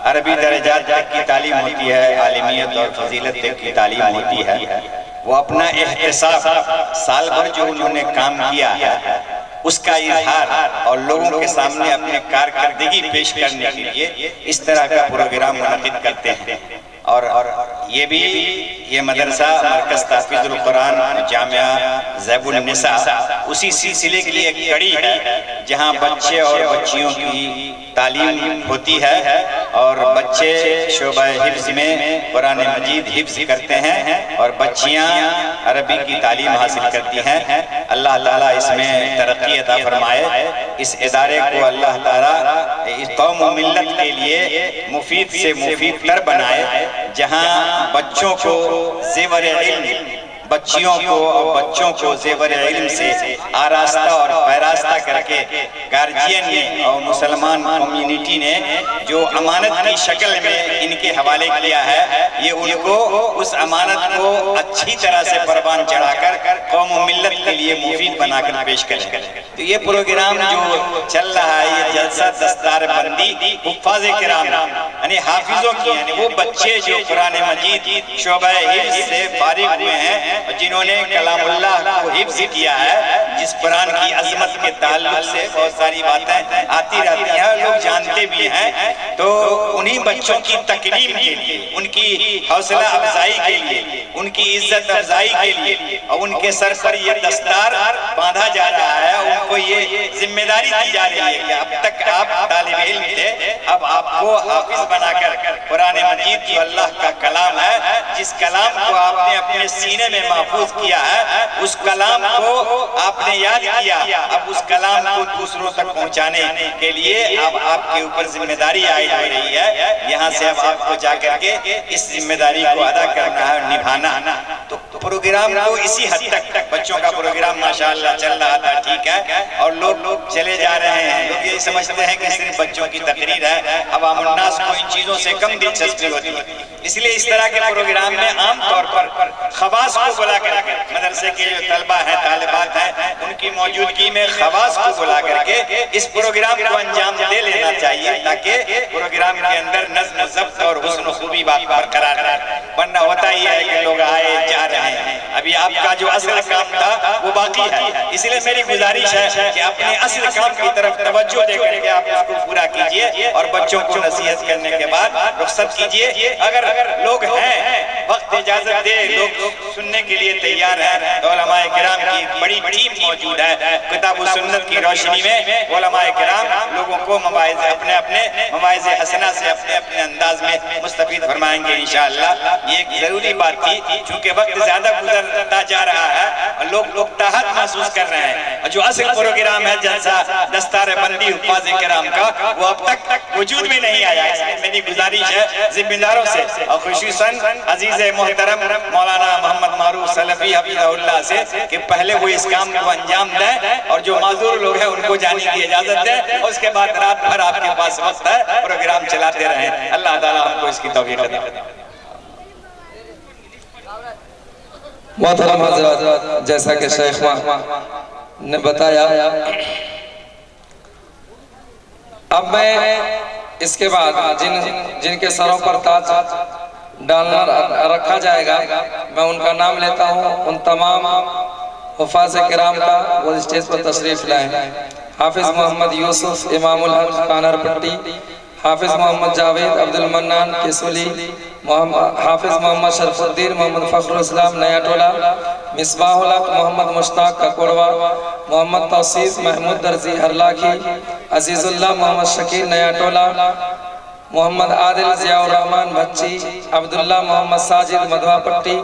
عربی درجات تک کی تعلیم ہوتی ہے، عالمیت اور فضیلت تک کی تعلیم ہوتی ہے، وہ اپنا احتساب سال بھر جو انہوں نے کام کیا ہے اس کا اظہار اور لوگوں کے سامنے اپنے کارکردگی پیش کرنے کے لیے اس طرح کا پروگرام منعقد کرتے ہیں۔ اور یہ بھی یہ مدرسہ مرکز تحفیظ القرآن جامعہ زیب النساء اسی سلسلے کی ایک کڑی ہے جہاں بچے اور بچیوں کی تعلیم ہوتی ہے اور بچے شعبہ حفظ میں قرآن مجید حفظ کرتے ہیں اور بچیاں عربی کی تعلیم حاصل کرتی ہیں۔ اللہ تعالیٰ اس میں ترقی عطا فرمائے، اس ادارے کو اللہ تعالیٰ اس قوم و ملت کے لیے مفید سے مفید تر بنائے، جہاں بچوں کو زیور علم بچیوں کو اور بچوں کو زیور علم سے آراستہ اور پیراستہ کر کے گارجین نے اور مسلمان کمیونٹی نے جو امانت کی شکل میں ان کے حوالے کیا ہے، یہ ان کو اس امانت کو اچھی طرح سے پروان چڑھا کر قوم و ملت کے لیے مفید بنا کر پیش کریں۔ تو یہ پروگرام جو چل رہا ہے، یہ جلسہ دستار بندی حفاظ کرام یعنی حافظوں کی، یعنی وہ بچے جو قرآن مجید شعبہ حفظ سے فارغ ہوئے ہیں، جنہوں نے کلام اللہ کو حفظ کیا ہے، جس قرآن کی عظمت کے تعلق سے بہت ساری باتیں آتی رہتی ہیں، لوگ جانتے بھی ہیں، تو انہی بچوں کی تکریم کے لیے، ان کی حوصلہ افزائی کے لیے، ان کی عزت افزائی کے لیے اور ان کے سر پر یہ دستار باندھا جا رہا ہے، ان کو یہ ذمہ داری دی جا رہی ہے کہ اب تک آپ طالب علم تھے، اب آپ کو حافظ بنا کر قرآن مجید جو اللہ کا کلام ہے، جس کلام کو آپ نے اپنے سینے میں محفوظ کیا ہے، اس کلام کو آپ نے یاد کیا، اب اس کلام کو دوسروں تک پہنچانے کے لیے اب آپ کے اوپر ذمہ داری عائد ہو رہی ہے۔ یہاں سے اب آپ کو جا کر کے اس ذمہ داری کو ادا کرنا ہے، نبھانا۔ تو پروگرام کو اسی حد تک بچوں کا پروگرام ماشاءاللہ چل رہا تھا، ٹھیک ہے، اور لوگ چلے جا رہے ہیں، لوگ یہ سمجھتے ہیں کہ صرف بچوں کی تقریر ہے، عوام الناس کو ان چیزوں سے کم دلچسپی ہوتی ہے، اس لیے اس طرح کے پروگرام میں عام طور پر خواص کو بلا کر کے مدرسے کے جو طلبہ ہیں، طالبات ہیں، ان کی موجودگی میں خواص کو بلا کر کے اس پروگرام کو انجام دے لینا چاہیے، تاکہ پروگرام کے اندر نظم و ضبط اور حسن و خوبی برقرار رہے، ورنہ ہوتا ہی ہے کہ لوگ آئے جا رہے ہیں، ابھی آپ کا جو اصل کام تھا وہ باقی ہے۔ اس لیے میری گزارش ہے کہ اپنے اصل کام کی طرف توجہ دے کر کے آپ اس کو پورا کیجئے اور بچوں کو نصیحت کرنے کے بعد رخصت کیجئے۔ اگر لوگ ہیں، وقت اجازت دے، لوگ سننے کے لیے تیار ہیں، تو علماء کرام کی بڑی ٹیم موجود ہے، کتاب و سنت کی روشنی میں علماء کرام لوگوں کو مواعظ اپنے مواعظ حسنہ سے اپنے انداز میں مستفید فرمائیں گے انشاءاللہ۔ یہ ایک ضروری بات تھی، چونکہ وقت زیادہ گزرتا جا رہا ہے اور لوگ تاحت محسوس کر رہے ہیں، اور جو اصل پروگرام ہے جلسہ دستار بندی حفاظ کرام کا، وہ اب تک وجود میں نہیں آیا۔ اس لیے میری گزارش ہے ذمہ داروں سے اور خصوصاً عزیز محترم مولانا محمد معروف سلفی حفظہ اللہ سے کہ پہلے وہ اس کام کو انجام دیں اور جو معذور لوگ ہیں ان کو جانے کی اجازت دیں، اور اس کے بعد رات بھر آپ کے پاس وقت ہے، پروگرام چلاتے رہیں۔ اللہ تعالیٰ ہم کو اس کی توفیق عطا فرمائے۔ محترم حضرات، جیسا کہ شیخ نے بتایا، اب میں اس کے بعد جن کے سروں پر تاج ڈالنا رکھا جائے گا، میں ان کا نام لیتا ہوں، ان تمام حفاظ کرام کا وہ اسٹیج پر تشریف لائیں۔ حافظ محمد یوسف امام الحق کانر پٹی، حافظ محمد جاوید عبد المنان کسولی، حافظ محمد شرف الدین محمد فخر اسلام نیا ٹولہ، مصباح الحق محمد مشتاق ککوڑوا، محمد توصیف محمود درزی ہرلاکھی، عزیز اللہ محمد شکیل نیا ٹولہ، محمد عادل ضیاء الرحمن بھچی، عبداللہ محمد ساجد مدھوا پٹی،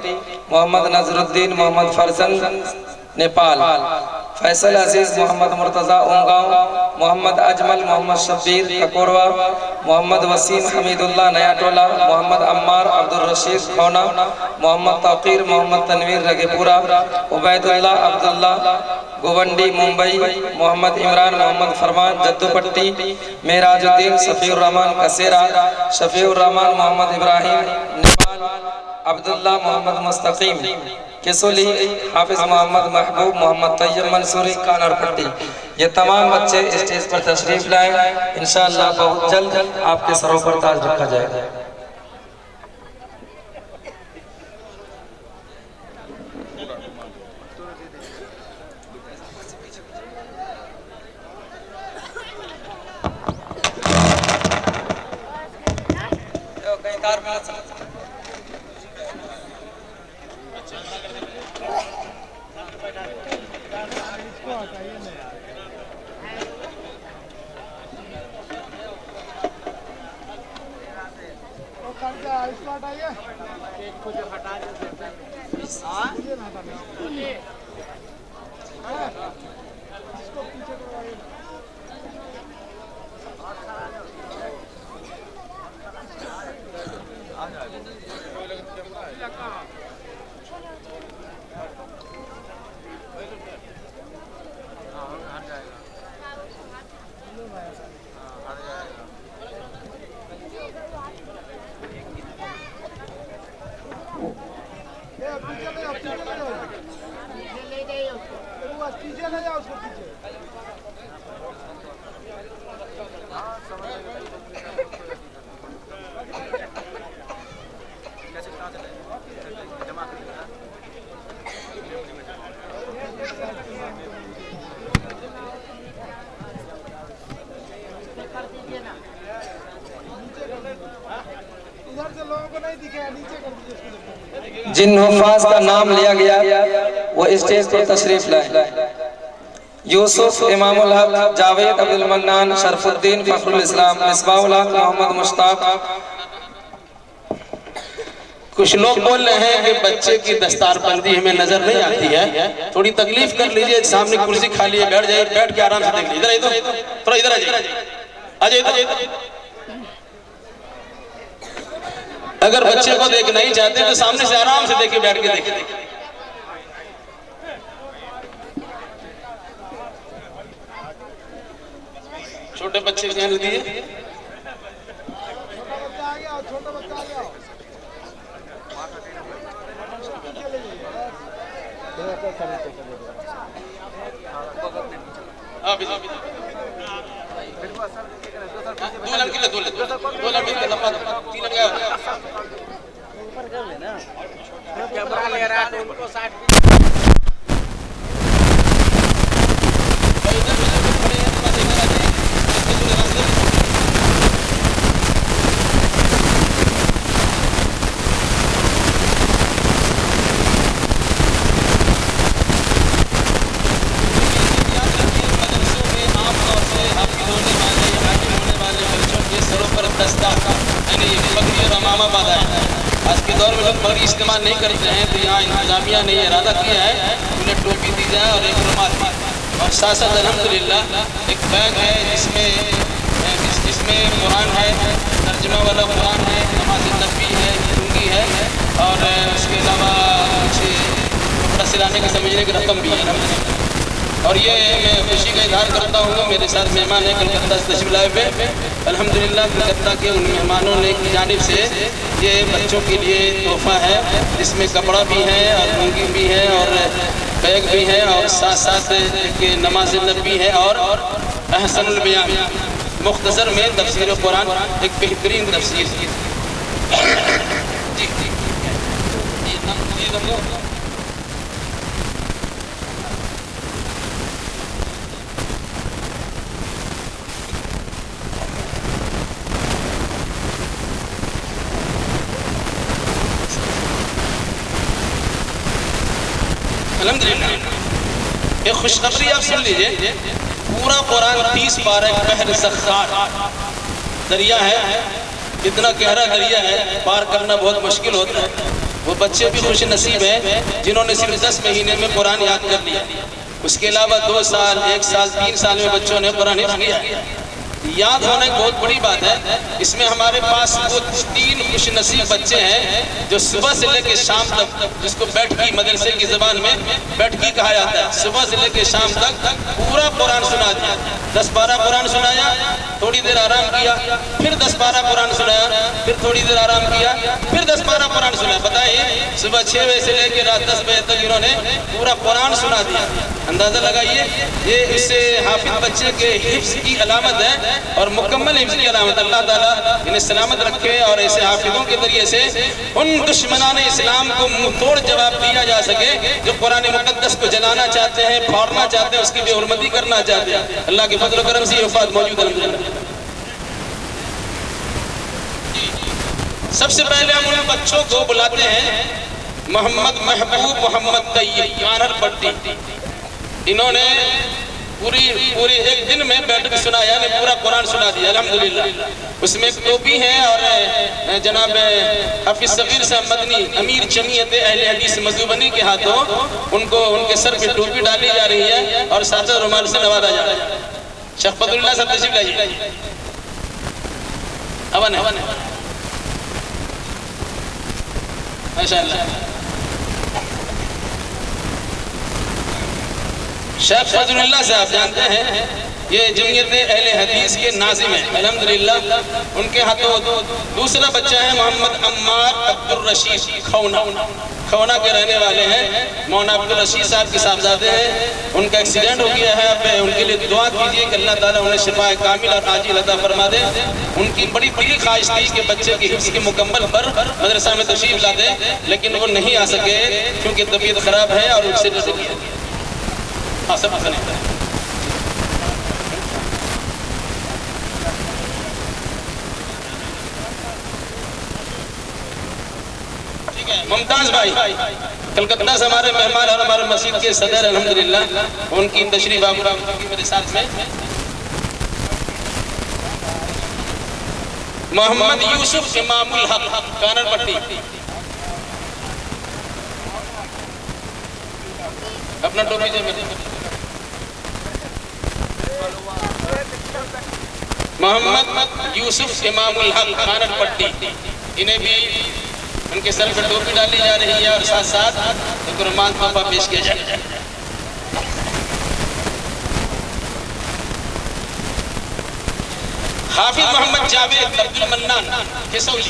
محمد نظر الدین محمد فرزند نیپال، فیصل عزیز محمد مرتضی اونگاؤں، محمد اجمل محمد شبیر ککوڑوا، محمد وسیم حمید اللہ نیا ٹولہ، محمد عمار عبد الرشید کھونا، محمد توقیر محمد تنویر رگے پورا، عبید اللہ عبداللہ گوونڈی ممبئی، محمد عمران محمد فرمان جدو پٹی، معراج الدین صفی الرحمن کسیرا، شفیع الرحمن محمد ابراہیم نیپال، عبداللہ محمد مستقیم کسولی، حافظ محمد محبوب، محمد طیب منصوری کانر پٹی، یہ تمام بچے اسٹیج پر تشریف لائیں، انشاءاللہ بہت جلد آپ کے سروں پر تاج رکھا جائے گا۔ جن حفاظ کا نام لیا گیا وہ اسٹیج پر تشریف لائیں۔ یوسف امام الحق، جاوید عبد المنان، شرف الدین فخر الاسلام، مصباح الحق محمد مشتاق۔ کچھ لوگ بول رہے ہیں کہ بچے کی دستار بندی ہمیں نظر نہیں آتی ہے، تھوڑی تکلیف کر لیجئے، سامنے کرسی کھالی ہے، بیٹھ جائے، بیٹھ کے آرام سے دیکھ لیجئے۔ ادھر ادھر آجائے۔ اگر بچے کو دیکھنا ہی چاہتے ہیں تو سامنے سے آرام سے دیکھیں، بیٹھ کے دیکھیں۔ چھوٹے بچے دھیان دیجیے۔ دو لڑکی لے، دو لڑکی لے، تین لڑکا اوپر کر لینا، کیمرہ لے رہا ہے ان کو 60 آج کے دور میں لوگ بڑی استعمال نہیں کرتے ہیں، تو یہاں انتظامیہ نے یہ ارادہ کیا ہے انہیں ٹوپی دی جائے اور ایک رومال دی، اور ساتھ ساتھ الحمدللہ ایک بیگ ہے جس میں قرآن ہے، ترجمہ والا قرآن ہے، نماز نبی ہے، لنگی ہے، اور اس کے علاوہ کچھ کپڑا سلانے کے سمجھنے کی رقم بھی ہے۔ اور یہ میں خوشی کا اظہار کرتا ہوں، میرے ساتھ مہمان ہیں کلکتہ سے تشریف لائے ہوئے، الحمدللہ کلکتہ کے ان مہمانوں نے کی جانب سے یہ بچوں کے لیے تحفہ ہے، جس میں کپڑا بھی ہے اور لنگی بھی ہے اور بیگ بھی ہے، اور ساتھ ساتھ ایک نماز نبی ہے اور احسن البیان، مختصر میں تفسیر قرآن، ایک بہترین تفسیر۔ جی الحمدللہ ایک خوشخبری آپ سن لیجئے، پورا قرآن 30 پارے بحر سخار دریا ہے، اتنا گہرا دریا ہے، پار کرنا بہت مشکل ہوتا ہے۔ وہ بچے بھی خوش نصیب ہیں جنہوں نے صرف 10 مہینے میں قرآن یاد کر لیا، اس کے علاوہ 2 سال 1 سال 3 سال میں بچوں نے قرآن حفظ کیا۔ یاد ہونا ایک بہت بڑی بات ہے۔ اس میں ہمارے پاس وہ 3 خوش نصیب بچے ہیں جو صبح سے لے کے شام تک، جس کو بیٹھکی مدرسے کی زبان میں بیٹھکی کہا جاتا ہے، صبح سے لے کے شام تک پورا قرآن سنا دیا، 10-12 قرآن سنایا، تھوڑی دیر آرام کیا، پھر 10-12 قرآن سنایا، پھر تھوڑی دیر آرام کیا، پھر 10-12 قرآن سنا. بتائیے صبح 6 بجے سے لے کے رات 10 بجے تک انہوں نے پورا قرآن سنا دیا. اندازہ لگائیے یہ اس سے حافظ بچے کے حفظ کی علامت ہے اور مکمل حفظ کی علامت. اللہ تعالیٰ انہیں سلامت رکھے اور ایسے حافظوں کے ذریعے سے ان دشمنان اسلام کو منہ توڑ جواب دیا جا سکے جو قرآن مقدس کو جلانا چاہتے ہیں، پھاڑنا چاہتے ہیں، اس کی بے حرمتی کرنا چاہتے ہیں. اللہ کے فضل و کرم سے یہ وفات موجود ہے. سب سے پہلے ہم ان بچوں کو بلاتے ہیں محمد محبوب محمد طیب کانر پٹی. انہوں نے پوری ایک دن میں بیٹھ کے سنا، یعنی پورا قرآن سنا دیا الحمدللہ. اس میں ایک ٹوپی ہے اور جناب حافظ صغیر صاحب مدنی امیر جمعیت اہل حدیث مذوبنی کے ہاتھوں ان کے سر پہ ٹوپی ڈالی جا رہی ہے اور ساتھ رومال سے نوازا جا رہا ہے. شیخ فضل اللہ صاحب تشریف لائیے. اون ہے ماشاءاللہ. شیخ فضل اللہ صاحب جانتے ہیں یہ جمعیت اہل حدیث کے ناظم ہیں الحمدللہ. ان کے ہاتھوں دوسرا بچہ ہے محمد عمار عبدالرشید کھونا کے رہنے والے ہیں. مولانا عبدالرشید صاحب کے صاحبزادے ہیں. ان کا ایکسیڈنٹ ہو گیا ہے. اب ان کے لیے دعا کیجئے کہ اللہ تعالیٰ انہیں شفاء کامل اور عاجل عطا فرما دے. ان کی بڑی خواہش تھی کہ بچے کی حفظ کے مکمل پر مدرسہ میں تشریف لا دے، لیکن وہ نہیں آ سکے کیونکہ طبیعت خراب ہے اور ان سے سب ٹھیک ہے. ممتاز بھائی کلکتہ سے ہمارے مہمان اور ہمارے مسجد کے صدر الحمدللہ، ان کی تشریف آورا میرے ساتھ میں محمد یوسف امام الحق کانر پٹی. اپنا ٹوپی دے میرے. محمد یوسف امام الحق کانر پٹی، انہیں بھی ان کے سر پر ٹوپی ڈالی جا رہی ہے اور ساتھ ساتھ قربان پاپا پیش کیا جائے. حافظ محمد جاوید عبد المنان کسولی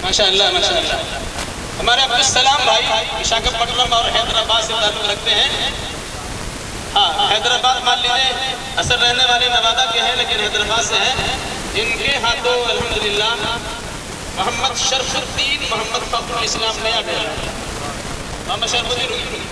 ماشاءاللہ ماشاءاللہ. ہمارے عبدالسلام بھائی وشاکھاپٹنم اور حیدرآباد سے تعلق رکھتے ہیں. ہاں حیدرآباد مان لیجیے اصل رہنے والے نوادہ کے ہیں لیکن حیدرآباد سے ہیں. ان کے ہاتھوں الحمدللہ محمد شرف الدین محمد فخر الاسلام نیا ڈیرا. محمد شرف الدین